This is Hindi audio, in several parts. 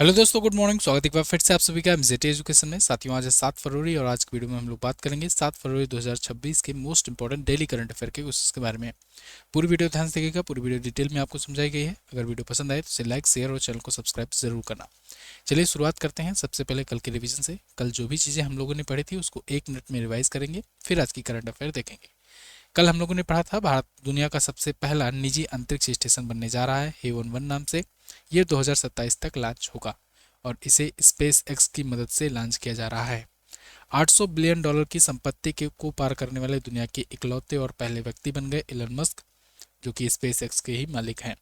हेलो दोस्तों, गुड मॉर्निंग। स्वागत है एक बार फिर से आप सभी का एमजेटी एजुकेशन में। साथियों, आज है 7 फरवरी और आज की वीडियो में हम लोग बात करेंगे 7 फरवरी 2026 के most important daily current affair के क्वेश्चंस के बारे में। पूरी वीडियो ध्यान से देखिएगा, पूरी वीडियो डिटेल में आपको समझाई गई है। अगर वीडियो पसंद आए तो इसे लाइक, शेयर और चैनल को सब्सक्राइब जरूर करना। चलिए शुरुआत करते हैं। सबसे पहले कल के रिवीजन से। कल जो भी चीज़ें हम लोगों ने पढ़ी थी उसको 1 मिनट में रिवाइज करेंगे, फिर आज की करंट अफेयर देखेंगे। कल हम लोगों ने पढ़ा था भारत दुनिया का सबसे पहला निजी अंतरिक्ष स्टेशन बनने जा रहा है हेवन वन नाम से। ये 2027 तक लॉन्च होगा और इसे स्पेस एक्स की मदद से लॉन्च किया जा रहा है। 800 बिलियन डॉलर की संपत्ति के को पार करने वाले दुनिया के इकलौते और पहले व्यक्ति बन गए एलन मस्क, जो कि स्पेस एक्स के ही मालिक हैं।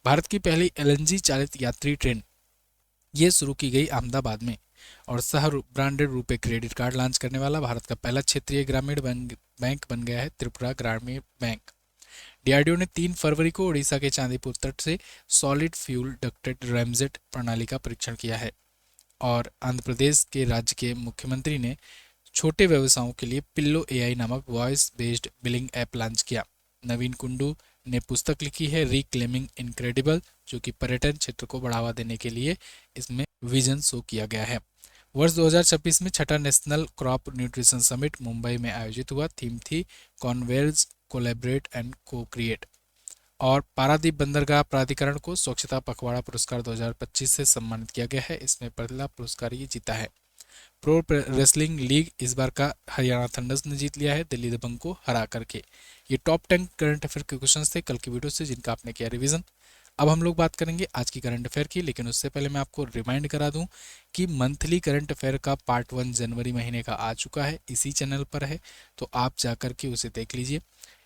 भारत की पहली एलएनजी चालित यात्री ट्रेन ये शुरू की गई अहमदाबाद में। और सह ब्रांडेड रुपए क्रेडिट कार्ड लॉन्च करने वाला भारत का पहला क्षेत्रीय ग्रामीण बैंक बन गया है त्रिपुरा ग्रामीण बैंक। डीआरडीओ ने 3 फरवरी को उड़ीसा के चांदीपुर तट से सॉलिड फ्यूल डक्टेड रैमजेट प्रणाली का परीक्षण किया है। और आंध्र प्रदेश के राज्य के मुख्यमंत्री ने छोटे व्यवसायों के लिए पिल्लो एआई नामक voice based billing app launch किया। नवीन कुंडू ने पुस्तक लिखी है रिक्लेमिंग इनक्रेडिबल, जो कि पर्यटन क्षेत्र को बढ़ावा देने के लिए इसमें विजन शो किया गया है। वर्ष 2026 में छठा national crop nutrition summit Mumbai में आयोजित हुआ। थीम थी कॉन्वेर्ज, कोलैबोरेट एंड को क्रिएट। और पारादीप बंदरगाह प्राधिकरण को स्वच्छता पखवाड़ा पुरस्कार 2025 से सम्मानित किया गया है। इसमें पहला पुरस्कार ये जीता है। प्रो रेसलिंग लीग इस बार का हरियाणा थंडर्स ने जीत लिया है दिल्ली दबंग को हरा करके। ये टॉप 10 करंट अफेयर के क्वेश्चन थे कल की वीडियो से, जिनका आपने किया रिवीजन। अब हम लोग बात करेंगे आज की करंट अफेयर की, लेकिन उससे पहले मैं आपको रिमाइंड करा दूं कि मंथली करंट अफेयर का पार्ट 1 जनवरी महीने का आ चुका है, इसी चैनल पर है, तो आप जाकर के उसे देख लीजिए।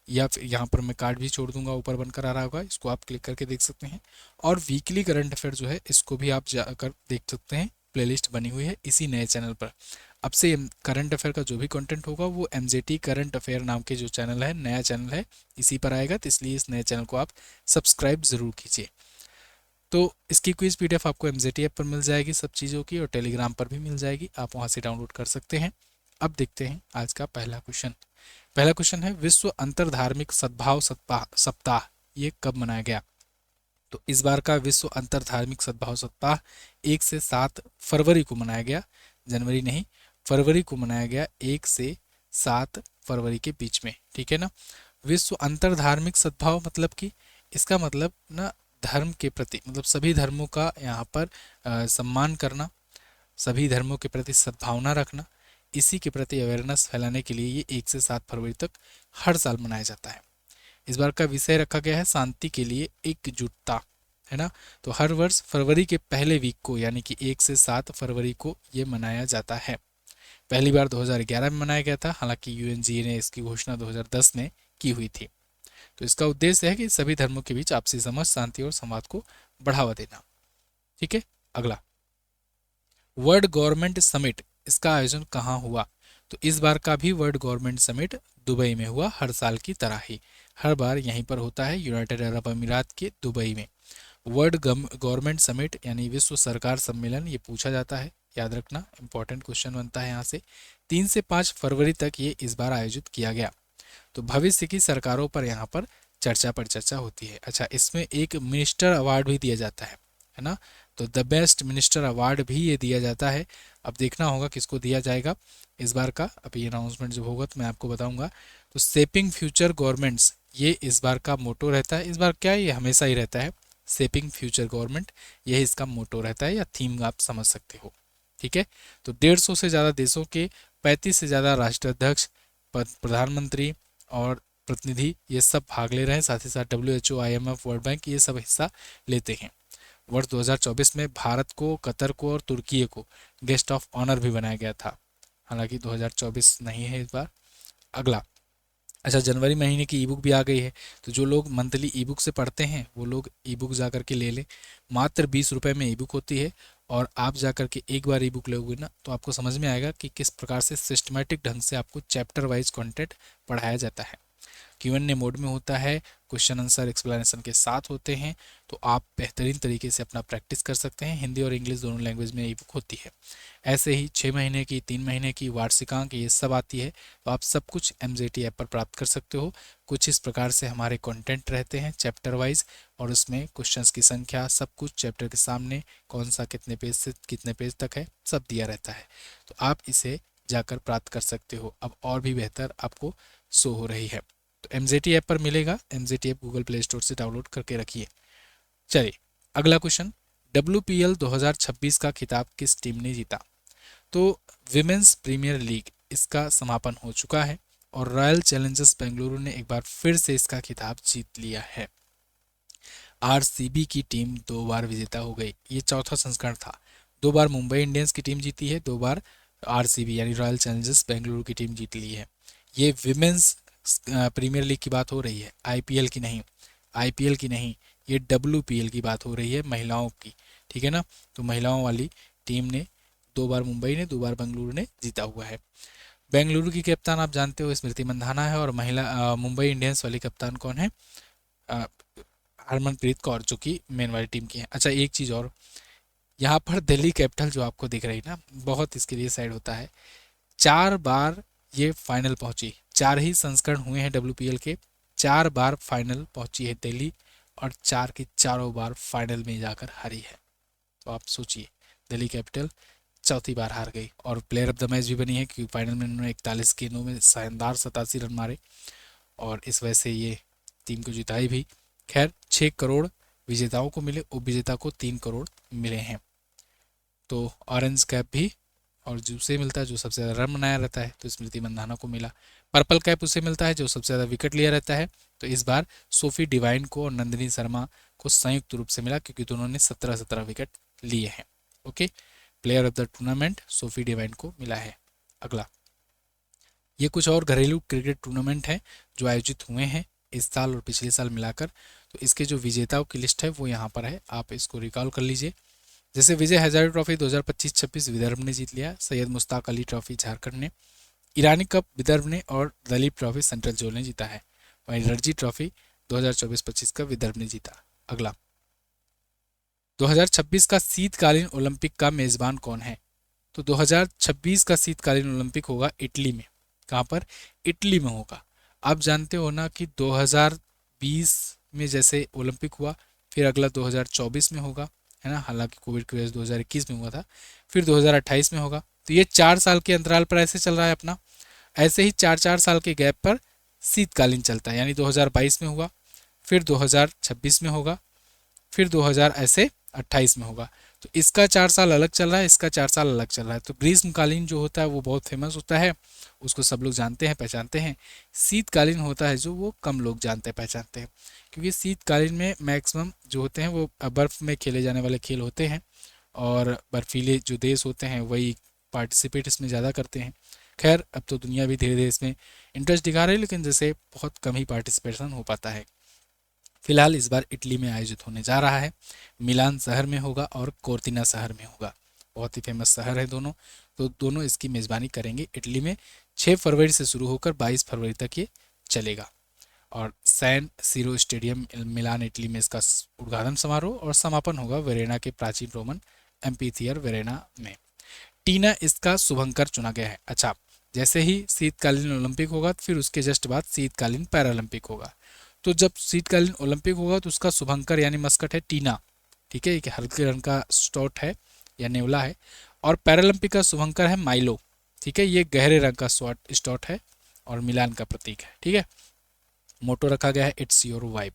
या फिर यहाँ पर मैं कार्ड भी छोड़ दूंगा, ऊपर बनकर आ रहा होगा, इसको आप क्लिक करके देख सकते हैं। और वीकली करंट अफेयर जो है इसको भी आप जाकर देख सकते हैं, प्लेलिस्ट बनी हुई है इसी नए चैनल पर। अब से करंट अफेयर का जो भी कंटेंट होगा वो एमजेटी करंट अफेयर नाम के जो चैनल है, नया चैनल है, इसी पर आएगा, तो इसलिए इस नए चैनल को आप सब्सक्राइब जरूर कीजिए। तो इसकी क्विज पीडीएफ आपको एमजेटी ऐप पर मिल जाएगी सब चीज़ों की, और टेलीग्राम पर भी मिल जाएगी, आप वहाँ से डाउनलोड कर सकते हैं। अब देखते हैं आज का पहला क्वेश्चन। पहला क्वेश्चन है विश्व अंतर धार्मिक सद्भाव सप्ताह सप्ताह ये कब मनाया गया? तो इस बार का विश्व अंतर धार्मिक सद्भाव सप्ताह 1 से 7 फरवरी को मनाया गया, जनवरी नहीं, फरवरी को मनाया गया, 1 से 7 फरवरी के बीच में, ठीक है ना। विश्व अंतर धार्मिक सद्भाव मतलब कि इसका मतलब ना धर्म के प्रति, मतलब सभी धर्मों का यहाँ पर सम्मान करना, सभी धर्मों के प्रति सद्भावना रखना, इसी के प्रति अवेयरनेस फैलाने के लिए ये 1 से 7 फरवरी तक हर साल मनाया जाता है। इस बार का विषय रखा गया है शांति के लिए एकजुटता, है ना। तो हर वर्ष फरवरी के पहले वीक को, यानी कि 1 से 7 फरवरी को ये मनाया जाता है। पहली बार 2011 में मनाया गया था, हालांकि यूएनजीए ने इसकी घोषणा 2010 में की हुई थी। तो इसका उद्देश्य है कि सभी धर्मों के बीच आपसी समझ, शांति और संवाद को बढ़ावा देना। ठीक है। अगला, वर्ल्ड गवर्नमेंट समिट, इसका आयोजन कहाँ हुआ? तो इस बार का भी वर्ल्ड गवर्नमेंट समिट दुबई में हुआ, हर साल की तरह ही हर बार यहीं पर होता है, यूनाइटेड अरब अमीरात के दुबई में। वर्ल्ड गवर्नमेंट समिट यानी विश्व सरकार सम्मेलन ये पूछा जाता है, याद रखना, इंपॉर्टेंट क्वेश्चन बनता है यहाँ से। 3 से 5 फरवरी तक ये इस बार आयोजित किया गया। तो भविष्य की सरकारों पर यहाँ पर चर्चा पर चर्चा होती है। अच्छा, इसमें एक मिनिस्टर अवार्ड भी दिया जाता है ना। तो द बेस्ट मिनिस्टर अवार्ड भी ये दिया जाता है। अब देखना होगा किसको दिया जाएगा इस बार का, अभी अनाउंसमेंट जब होगा तो मैं आपको बताऊंगा। तो सेपिंग फ्यूचर गवर्नमेंट्स ये इस बार का मोटो रहता है। इस बार क्या, ये हमेशा ही रहता है, सेपिंग फ्यूचर गवर्नमेंट, यही इसका मोटो रहता है, या थीम आप समझ सकते हो। ठीक है। तो 150 से ज़्यादा देशों के 35 से ज़्यादा राष्ट्राध्यक्ष, प्रधानमंत्री और प्रतिनिधि ये सब भाग ले रहे हैं। साथ ही साथ डब्ल्यू आईएमएफ, वर्ल्ड बैंक ये सब हिस्सा लेते हैं। वर्ष 2024 में भारत को, कतर को और तुर्की को गेस्ट ऑफ ऑनर भी बनाया गया था, हालांकि 2024 नहीं है इस बार। अगला, अच्छा, जनवरी महीने की ई बुक भी आ गई है, तो जो लोग मंथली ई बुक से पढ़ते हैं वो लोग ई बुक जा कर के ले लें। मात्र 20 रुपये में ई बुक होती है, और आप जा कर के एक बार ई बुक लोगे ना तो आपको समझ में आएगा कि किस प्रकार से सिस्टमेटिक ढंग से आपको चैप्टर वाइज कंटेंट पढ़ाया जाता है। Q&A मोड में होता है, क्वेश्चन आंसर एक्सप्लेनेशन के साथ होते हैं। तो आप बेहतरीन तरीके से अपना प्रैक्टिस कर सकते हैं। हिंदी और इंग्लिश दोनों लैंग्वेज में ई बुक होती है। ऐसे ही 6 महीने की, 3 महीने की, वार्षिकांक, ये सब आती है। तो आप सब कुछ MZT ऐप पर प्राप्त कर सकते हो। कुछ इस प्रकार से हमारे कंटेंट रहते हैं चैप्टर वाइज, और उसमें क्वेश्चंस की संख्या, सब कुछ चैप्टर के सामने, कौन सा कितने पेज से कितने पेज तक है, सब दिया रहता है। तो आप इसे जाकर प्राप्त कर सकते हो। अब और भी बेहतर आपको शो हो रही है। तो MZT ऐप पर मिलेगा। MZT app Google play store से डाउनलोड करके रखिए। चलिए अगला क्वेश्चन, WPL 2026 का खिताब किस टीम ने जीता? तो विमेंस प्रीमियर लीग इसका समापन हो चुका है और रॉयल चैलेंजर्स बेंगलुरु ने एक बार फिर से इसका खिताब जीत लिया है। RCB की टीम 2 बार विजेता हो गई। ये चौथा संस्करण था। 2 बार मुंबई इंडियंस की टीम जीती है, 2 बार RCB यानी रॉयल चैलेंजर्स बेंगलुरु की टीम जीत ली है। ये विमेंस प्रीमियर लीग की बात हो रही है, IPL की नहीं। IPL की नहीं, ये WPL की बात हो रही है, महिलाओं की। ठीक है ना? तो महिलाओं वाली टीम ने 2 बार मुंबई ने, 2 बार बेंगलुरु ने जीता हुआ है। बेंगलुरु की कप्तान आप जानते हो स्मृति मंधाना है, और महिला मुंबई इंडियंस वाली कप्तान कौन है? अ, हरमनप्रीत कौर, जो कि मेन वाली टीम की है। अच्छा एक चीज़ और, यहाँ पर दिल्ली कैपिटल जो आपको दिख रही ना, बहुत इसके लिए साइड होता है। 4 बार ये फाइनल पहुंची, 4 ही संस्करण हुए हैं WPL के, 4 बार फाइनल पहुंची है दिल्ली, और 4 की चारों बार फाइनल में जाकर हारी है। तो आप सोचिए, दिल्ली कैपिटल चौथी बार हार गई, और प्लेयर ऑफ द मैच भी बनी है, क्योंकि फाइनल में उन्होंने 41 गेंदों में शानदार 87 रन मारे, और इस वजह से ये टीम को जिताई भी। खैर 6 करोड़ विजेताओं को मिले, उपविजेता को 3 करोड़ मिले हैं। तो ऑरेंज कैप भी और जो उसे मिलता है जो सबसे ज़्यादा रन बनाया रहता है, तो स्मृति मंधाना को मिला। पर्पल कैप उसे मिलता है जो सबसे ज़्यादा विकेट लिया रहता है, तो इस बार सोफी डिवाइन को और नंदिनी शर्मा को संयुक्त रूप से मिला, क्योंकि दोनों ने 17-17 विकेट लिए हैं। Okay, player of the tournament Sophie Devine को मिला है। अगला, ये कुछ और घरेलू क्रिकेट टूर्नामेंट हैं जो आयोजित हुए हैं इस साल और पिछले साल मिलाकर। तो इसके जो विजेताओं की लिस्ट है वो यहाँ पर है, आप इसको रिकॉल कर लीजिए। जैसे विजय हजारे ट्रॉफी 2025-26 विदर्भ ने जीत लिया, सैयद मुश्ताक अली ट्रॉफी झारखंड ने, ईरानी कप विदर्भ ने, और दलीप ट्रॉफी सेंट्रल जोन ने जीता है। वहीं रणजी ट्रॉफी 2024-25 का विदर्भ ने जीता। अगला, 2026 का शीतकालीन ओलंपिक का मेजबान कौन है? तो 2026 का शीतकालीन ओलंपिक होगा इटली में। कहाँ पर? इटली में होगा। आप जानते हो ना कि 2020 में जैसे ओलंपिक हुआ, फिर अगला 2024 में होगा, है ना? हालांकि कोविड की वजह से 2021 में हुआ था, फिर 2028 में होगा। तो ये 4 साल के अंतराल पर ऐसे चल रहा है अपना। ऐसे ही 4-4 साल के गैप पर शीतकालीन चलता है, यानी 2022 में हुआ, फिर 2026 में होगा, फिर 2000 ऐसे 28 में होगा। तो इसका 4 साल अलग चल रहा है, इसका 4 साल अलग चल रहा है। तो ग्रीष्मकालीन जो होता है वो बहुत फेमस होता है, उसको सब लोग जानते हैं, पहचानते हैं। शीतकालीन होता है जो वो कम लोग जानते हैं, पहचानते हैं, क्योंकि शीतकालीन में मैक्सिमम जो होते हैं वो बर्फ़ में खेले जाने वाले खेल होते हैं, और बर्फीले जो देश होते हैं वही पार्टिसिपेट इसमें ज़्यादा करते हैं। खैर अब तो दुनिया भी धीरे धीरे इसमें इंटरेस्ट दिखा रही है, लेकिन जैसे बहुत कम ही पार्टिसिपेशन हो पाता है। फिलहाल इस बार इटली में आयोजित होने जा रहा है, मिलान शहर में होगा और कोर्तिना शहर में होगा। बहुत ही फेमस शहर है दोनों। तो दोनों इसकी मेज़बानी करेंगे इटली में। 6 फरवरी से शुरू होकर 22 फरवरी तक ये चलेगा, और San Siro stadium Milan Italy में इसका उद्घाटन समारोह और समापन होगा वेरेना के प्राचीन रोमन एम्पीथियर वेरेना में। टीना इसका शुभंकर चुना गया है। अच्छा, जैसे ही शीतकालीन ओलंपिक होगा तो फिर उसके जस्ट बाद शीतकालीन पैरालंपिक होगा। तो जब शीतकालीन ओलंपिक होगा तो उसका शुभंकर यानी मस्कट है टीना। ठीक है, ये हल्के रंग का स्टॉट है या नेवला है। और पैरालंपिक का शुभंकर है माइलो। ठीक है, ये गहरे रंग का स्टॉट है और मिलान का प्रतीक है। ठीक है, मोटो रखा गया है इट्स योर वाइब।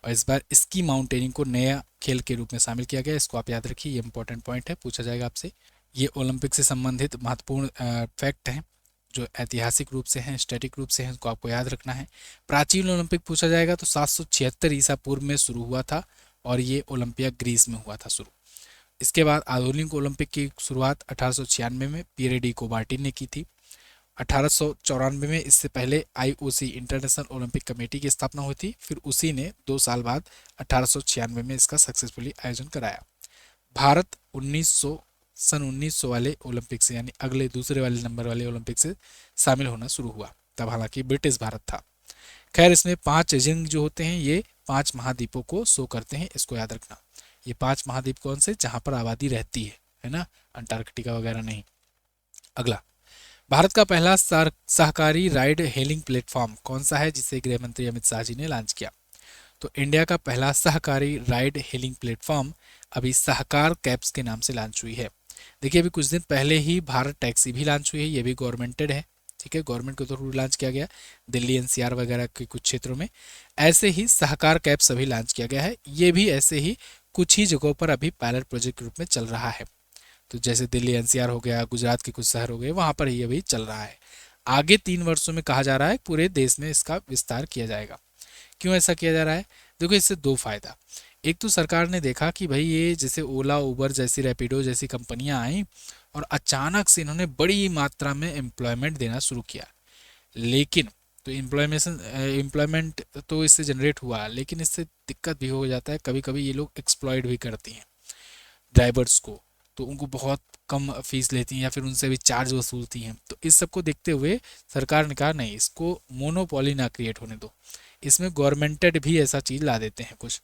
और इस बार स्की माउंटेनिंग को नया खेल के रूप में शामिल किया गया है। इसको आप याद रखिए, ये इंपॉर्टेंट पॉइंट है, पूछा जाएगा आपसे। ये ओलंपिक से संबंधित महत्वपूर्ण फैक्ट हैं जो ऐतिहासिक रूप से हैं, स्टैटिक रूप से हैं, उसको आपको याद रखना है। प्राचीन ओलंपिक पूछा जाएगा तो 776 ईसा पूर्व में शुरू हुआ था, और ये ओलंपिया ग्रीस में हुआ था शुरू। इसके बाद आधुनिक ओलंपिक की शुरुआत 1896 में पियरे डी कोबार्टिन ने की थी। 1894 में इससे पहले IOC इंटरनेशनल ओलंपिक कमेटी की स्थापना हुई थी, फिर उसी ने 2 साल बाद 1896 में इसका सक्सेसफुली आयोजन कराया। भारत 1900 वाले ओलंपिक से, यानी अगले दूसरे वाले नंबर वाले ओलंपिक से शामिल होना शुरू हुआ, तब हालांकि ब्रिटिश भारत था। खैर इसमें 5 रिंग जो होते हैं ये 5 महाद्वीपों को शो करते हैं, इसको याद रखना। ये 5 महाद्वीप कौन से, जहां पर आबादी रहती है ना, अंटार्कटिका वगैरह नहीं। अगला, भारत का पहला सहकारी राइड हेलिंग प्लेटफॉर्म कौन सा है, जिसे गृह मंत्री अमित शाह जी ने लॉन्च किया। तो इंडिया का पहला सहकारी राइड हेलिंग प्लेटफॉर्म अभी सहकार कैब्स के नाम से लॉन्च हुई है। देखिए अभी कुछ दिन पहले ही भारत टैक्सी भी लॉन्च हुई है, ये भी गवर्नमेंटेड है, ठीक है, गवर्नमेंट के थ्रू लॉन्च किया गया, दिल्ली एनसीआर वगैरह के कुछ क्षेत्रों में। ऐसे ही सहकार कैब्स अभी लॉन्च किया गया है, ये भी ऐसे ही कुछ ही जगहों पर अभी पायलट प्रोजेक्ट के रूप में चल रहा है। तो जैसे दिल्ली एनसीआर हो गया, गुजरात के कुछ शहर हो गए, वहाँ पर ये अभी चल रहा है। आगे 3 वर्षों में कहा जा रहा है पूरे देश में इसका विस्तार किया जाएगा। क्यों ऐसा किया जा रहा है, देखो इससे 2 फायदा। एक तो सरकार ने देखा कि भाई ये जैसे ओला उबर जैसी रैपिडो जैसी कंपनियां आई और अचानक से इन्होंने बड़ी मात्रा में एम्प्लॉयमेंट देना शुरू किया, लेकिन तो एम्प्लॉयमेंट तो इससे जनरेट हुआ, लेकिन इससे दिक्कत भी हो जाता है, कभी कभी ये लोग एक्सप्लॉयट भी करती हैं ड्राइवर्स को, तो उनको बहुत कम फीस लेती हैं या फिर उनसे भी चार्ज वसूलती हैं। तो इस सब को देखते हुए सरकार ने कहा नहीं, इसको मोनोपोली ना क्रिएट होने दो, इसमें गवर्नमेंटेड भी ऐसा चीज़ ला देते हैं कुछ,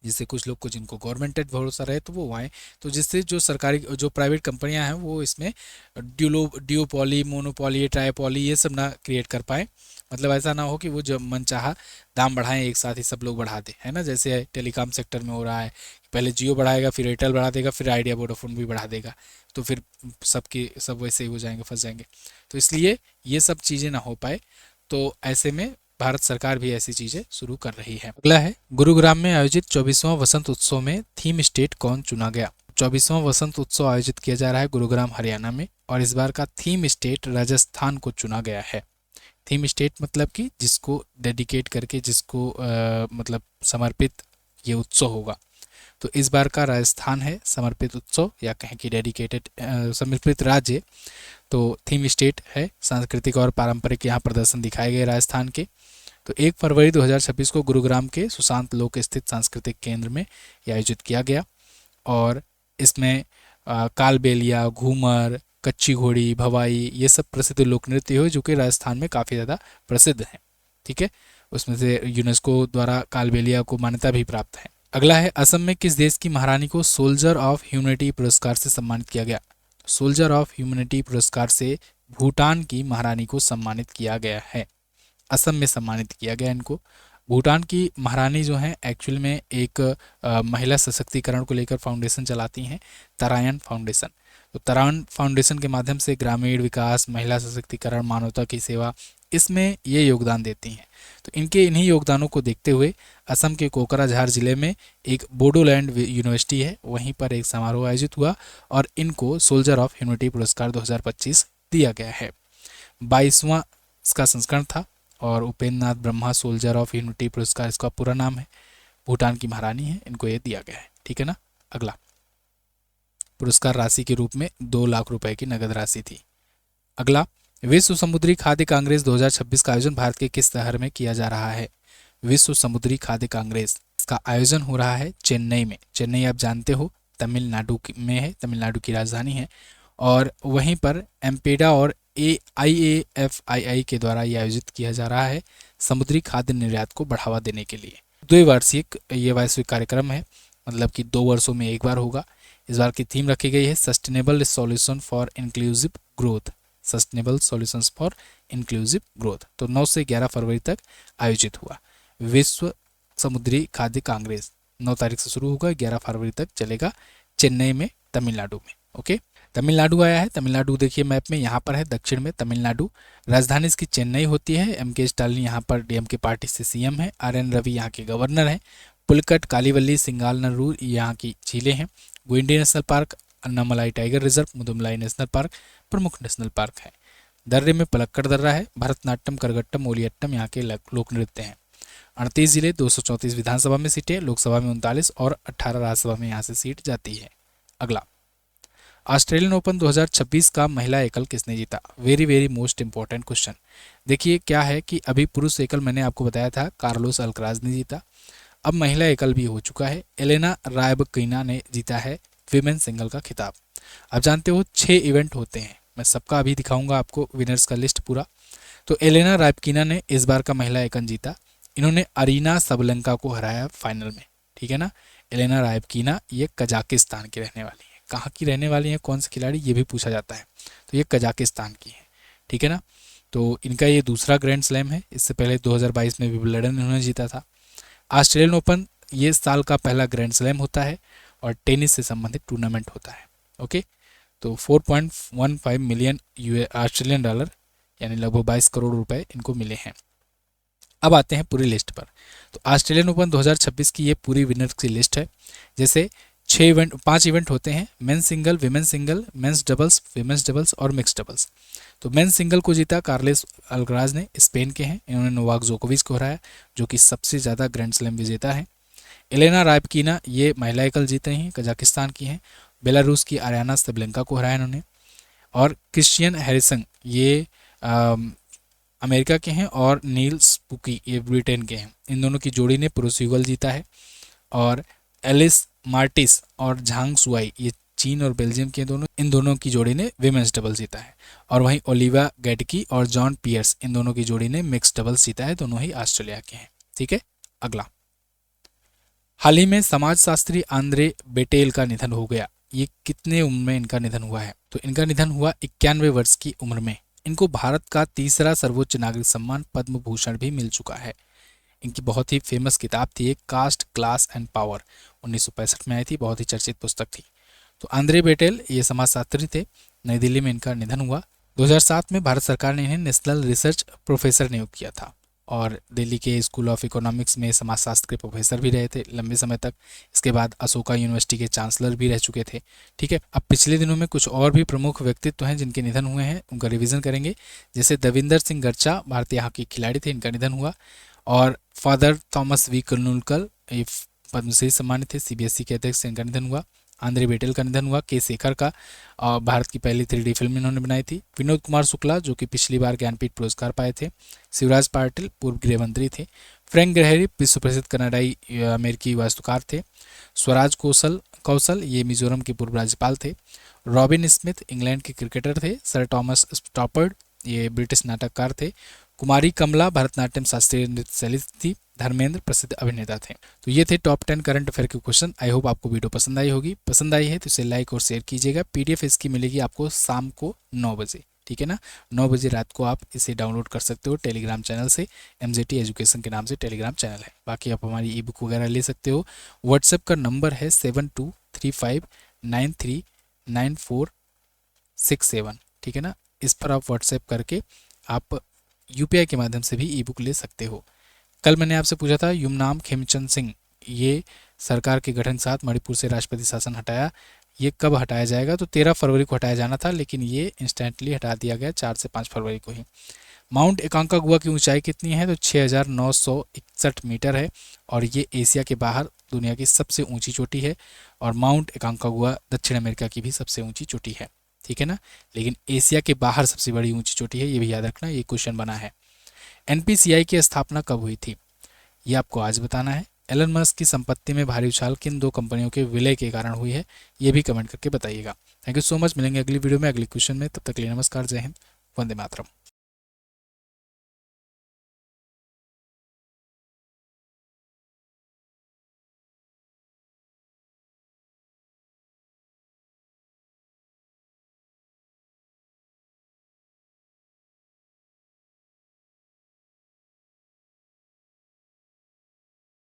जिससे कुछ लोग को जिनको गवर्नमेंटेड भरोसा रहे तो वो आए, तो जिससे जो सरकारी जो प्राइवेट कंपनियां हैं वो इसमें ड्यूओपॉली मोनोपॉली ट्राइपॉली ये सब ना क्रिएट कर पाए। मतलब ऐसा ना हो कि वो जब मन चाहा दाम बढ़ाएं एक साथ ही सब लोग बढ़ा दें, है ना, जैसे टेलीकॉम सेक्टर में हो रहा है, पहले जियो बढ़ाएगा फिर एयरटेल बढ़ा देगा फिर आइडिया वोडाफोन भी बढ़ा देगा, तो फिर सबके सब वैसे ही हो जाएंगे, फंस जाएंगे। तो इसलिए ये सब चीज़ें ना हो पाए, तो ऐसे में भारत सरकार भी ऐसी चीजें शुरू कर रही है। अगला है, गुरुग्राम में आयोजित 24वां वसंत उत्सव में थीम स्टेट कौन चुना गया। 24वां वसंत उत्सव आयोजित किया जा रहा है गुरुग्राम हरियाणा में, और इस बार का थीम स्टेट राजस्थान को चुना गया है। थीम स्टेट मतलब कि जिसको डेडिकेट करके जिसको मतलब समर्पित ये उत्सव होगा, तो इस बार का राजस्थान है समर्पित उत्सव, या कहें कि डेडिकेटेड समर्पित राज्य। तो थीम स्टेट है, सांस्कृतिक और पारंपरिक यहाँ प्रदर्शन दिखाए गए राजस्थान के। तो 1 फरवरी 2026 को गुरुग्राम के सुशांत लोक स्थित सांस्कृतिक केंद्र में यह आयोजित किया गया, और इसमें कालबेलिया, घूमर, कच्ची घोड़ी, भवाई ये सब प्रसिद्ध लोक नृत्य हुए जो कि राजस्थान में काफ़ी ज़्यादा प्रसिद्ध हैं, ठीक है। उसमें से यूनेस्को द्वारा कालबेलिया को मान्यता भी प्राप्त है। अगला है, असम में किस देश की महारानी को सोल्जर ऑफ ह्यूमैनिटी पुरस्कार से सम्मानित किया गया। सोल्जर ऑफ ह्यूमैनिटी पुरस्कार से भूटान की महारानी को सम्मानित किया गया है, असम में सम्मानित किया गया इनको। भूटान की महारानी जो हैं एक्चुअल में एक महिला सशक्तिकरण को लेकर फाउंडेशन चलाती हैं, तरायन फाउंडेशन। तो तरायन फाउंडेशन के माध्यम से ग्रामीण विकास, महिला सशक्तिकरण, मानवता की सेवा, इसमें ये योगदान देती हैं। तो इनके इन्हीं योगदानों को देखते हुए असम के कोकराझार जिले में एक बोडोलैंड यूनिवर्सिटी है, वहीं पर एक समारोह आयोजित हुआ और इनको सोल्जर ऑफ ह्यूमैनिटी पुरस्कार 2025 दिया गया है। 22वां इसका संस्करण था, और Upendra Nath Brahma soldier of humanity पुरस्कार इसका पूरा नाम है। भूटान की महारानी है, इनको ये दिया गया है, ठीक है ना। अगला, पुरस्कार राशि के रूप में 2 लाख रुपए की नगद राशि थी। अगला, विश्व समुद्री खाद्य कांग्रेस 2026 का आयोजन भारत के किस शहर में किया जा रहा है। विश्व समुद्री खाद्य कांग्रेस का आयोजन हो रहा है चेन्नई में। चेन्नई आप जानते हो तमिलनाडु में है, तमिलनाडु की राजधानी है, और वहीं पर एम्पेडा और IAFII के द्वारा ये आयोजित किया जा रहा है समुद्री खाद्य निर्यात को बढ़ावा देने के लिए। द्विवार्षिक ये वैश्विक कार्यक्रम है, मतलब कि 2 वर्षों में एक बार होगा। इस बार की थीम रखी गई है sustainable solution for inclusive growth, sustainable solutions for inclusive growth. तो 9 से 11 फरवरी तक आयोजित हुआ विश्व समुद्री खाद्य कांग्रेस। 9 तारीख से शुरू होगा, 11 फरवरी तक चलेगा, चेन्नई में, तमिलनाडु में। ओके, तमिलनाडु आया है, तमिलनाडु देखिए मैप में यहाँ पर है, दक्षिण में तमिलनाडु। राजधानी इसकी चेन्नई होती है। MK स्टालिन यहाँ पर DMK पार्टी से CM है। RN रवि यहाँ के गवर्नर हैं। पुलकट, कालीवल्ली, सिंगालनरूर यहाँ की झीलें हैं। Guindy national park, Annamalai tiger reserve, Mudumalai national park प्रमुख नेशनल पार्क है। दर्रे में पलक्कड़ दर्रा है। भरतनाट्यम, करगट्टम, ओलियट्टम यहाँ के लोक नृत्य हैं। 38 जिले, 234 विधानसभा में सीटें, लोकसभा में 39 और 18 राज्यसभा में यहाँ से सीट जाती है। अगला, ऑस्ट्रेलियन ओपन 2026 का महिला एकल किसने जीता। Very very most important question. देखिए क्या है कि अभी पुरुष एकल मैंने आपको बताया था कार्लोस अल्कराज ने जीता, अब महिला एकल भी हो चुका है। एलेना रायबकिना ने जीता है विमेन सिंगल का खिताब। आप जानते हो 6 इवेंट होते हैं, मैं सबका अभी दिखाऊंगा आपको विनर्स का लिस्ट पूरा। तो एलेना रायबकीना ने इस बार का महिला एकन जीता। इन्होंने अरीना सबलेंका को हराया फाइनल में, ठीक है ना। एलेना रायबकीना ये कजाकिस्तान की रहने वाली है। कहाँ की रहने वाली है, कौन से खिलाड़ी, ये भी पूछा जाता है। तो ये कजाकिस्तान की है, ठीक है ना। तो इनका ये दूसरा ग्रैंड स्लैम है। इससे पहले 2022 में विंबलडन इन्होंने जीता था। ऑस्ट्रेलियन ओपन ये साल का पहला ग्रैंड स्लैम होता है और टेनिस से संबंधित टूर्नामेंट होता है। ओके, तो 4.15 मिलियन ऑस्ट्रेलियन डॉलर यानी लगभग 22 करोड़ रुपए इनको मिले हैं। अब आते हैं पूरी लिस्ट पर। तो ऑस्ट्रेलियन ओपन 2026 की ये पूरी विनर्स की लिस्ट है। जैसे 5 इवेंट होते हैं, men's single, women's single, men's doubles, women's doubles और मिक्स डबल्स। तो मेंस सिंगल को जीता कार्लेस अल्कराज ने, स्पेन के हैं। इन्होंने नोवाक जोकोविच को हराया जो कि सबसे ज़्यादा ग्रैंड स्लैम विजेता है। एलेना रायबकीना ये महिला एकल जीत रही हैं, कजाकिस्तान की हैं। बेलारूस की आर्याना सबलेंका को हराया इन्होंने। और क्रिश्चियन हैरिसन ये अमेरिका के हैं और नील स्पुकी ये ब्रिटेन के हैं। इन दोनों की जोड़ी ने पुरुष युगल जीता है। और एलिस मार्टिस और झांग सुआई ये चीन और बेल्जियम के दोनों, इन दोनों की जोड़ी ने विमेंस डबल जीता है। और वहीं ओलिवा गैडकी और जॉन पियर्स इन दोनों की जोड़ी ने मिक्स डबल्स जीता है, दोनों ही ऑस्ट्रेलिया के हैं, ठीक है। अगला, हाल ही में समाजशास्त्री आंद्रे बेटेल का निधन हो गया। ये कितने उम्र में इनका निधन हुआ है? तो इनका निधन हुआ 91 वर्ष की उम्र में। इनको भारत का तीसरा सर्वोच्च नागरिक सम्मान पद्म भूषण भी मिल चुका है। इनकी बहुत ही फेमस किताब थी एक, कास्ट क्लास एंड पावर, 1965 में आई थी, बहुत ही चर्चित पुस्तक थी। तो आंद्रे बेटेल ये समाजशास्त्री थे। नई दिल्ली में इनका निधन हुआ। 2007 में भारत सरकार ने इन्हें नेशनल रिसर्च प्रोफेसर नियुक्त किया था और दिल्ली के स्कूल ऑफ इकोनॉमिक्स में समाजशास्त्र के प्रोफेसर भी रहे थे लंबे समय तक। इसके बाद अशोका यूनिवर्सिटी के चांसलर भी रह चुके थे, ठीक है। अब पिछले दिनों में कुछ और भी प्रमुख व्यक्तित्व हैं जिनके निधन हुए हैं, उनका रिवीजन करेंगे। जैसे दविंदर सिंह गर्चा भारतीय हॉकी खिलाड़ी थे, इनका निधन हुआ। और फादर थॉमस वी कुलनुलकर ये पद्मश्री सम्मानित थे, सीबीएसई के अध्यक्ष, इनका निधन हुआ। आंद्रे बेटेल का निधन हुआ। के शेखर का भारत की पहली 3D फिल्म इन्होंने बनाई थी। विनोद कुमार शुक्ला जो कि पिछली बार ज्ञानपीठ पुरस्कार पाए थे। शिवराज पाटिल पूर्व गृह मंत्री थे। फ्रैंक ग्रहरी विश्व प्रसिद्ध कनाडाई अमेरिकी वास्तुकार थे। स्वराज कौशल ये मिजोरम के पूर्व राज्यपाल थे। रॉबिन स्मिथ इंग्लैंड के क्रिकेटर थे। सर टॉमस स्टॉपर्ड ये ब्रिटिश नाटककार थे। कुमारी कमला भरतनाट्यम शास्त्रीय नृत्य शैली थी। धर्मेंद्र प्रसिद्ध अभिनेता थे। तो ये थे टॉप 10 करंट अफेयर के क्वेश्चन। आई होप आपको वीडियो पसंद आई होगी। पसंद आई है तो इसे लाइक और शेयर कीजिएगा। पीडीएफ इसकी मिलेगी आपको शाम को 9 बजे, ठीक है ना। 9 बजे रात को आप इसे डाउनलोड कर सकते हो टेलीग्राम चैनल से। MJT एजुकेशन के नाम से टेलीग्राम चैनल है। बाकी आप हमारी ई बुक वगैरह ले सकते हो। व्हाट्सएप का नंबर है 7235939467, ठीक है ना। इस पर आप व्हाट्सएप करके आप UPI के माध्यम से भी ई बुक ले सकते हो। कल मैंने आपसे पूछा था युमनाम खेमचंद सिंह ये सरकार के गठन के साथ मणिपुर से राष्ट्रपति शासन हटाया, ये कब हटाया जाएगा? तो 13 फरवरी को हटाया जाना था, लेकिन ये इंस्टेंटली हटा दिया गया 4 से 5 फरवरी को ही। माउंट एकांकागुआ की ऊंचाई कितनी है? तो 6961 मीटर है और ये एशिया के बाहर दुनिया की सबसे ऊंची चोटी है। और माउंट एकांकागुआ दक्षिण अमेरिका की भी सबसे ऊंची चोटी है, ठीक है ना। लेकिन एशिया के बाहर सबसे बड़ी ऊंची चोटी है, ये भी याद रखना, ये क्वेश्चन बना है। NPCI की स्थापना कब हुई थी? ये आपको आज बताना है। एलन मस्क की संपत्ति में भारी उछाल किन 2 कंपनियों के विलय के कारण हुई है? ये भी कमेंट करके बताइएगा। Thank you so much. मिलेंगे अगली वीडियो में अगले क्वेश्चन में। तब तक के लिए नमस्कार, जय हिंद, वंदे मातरम।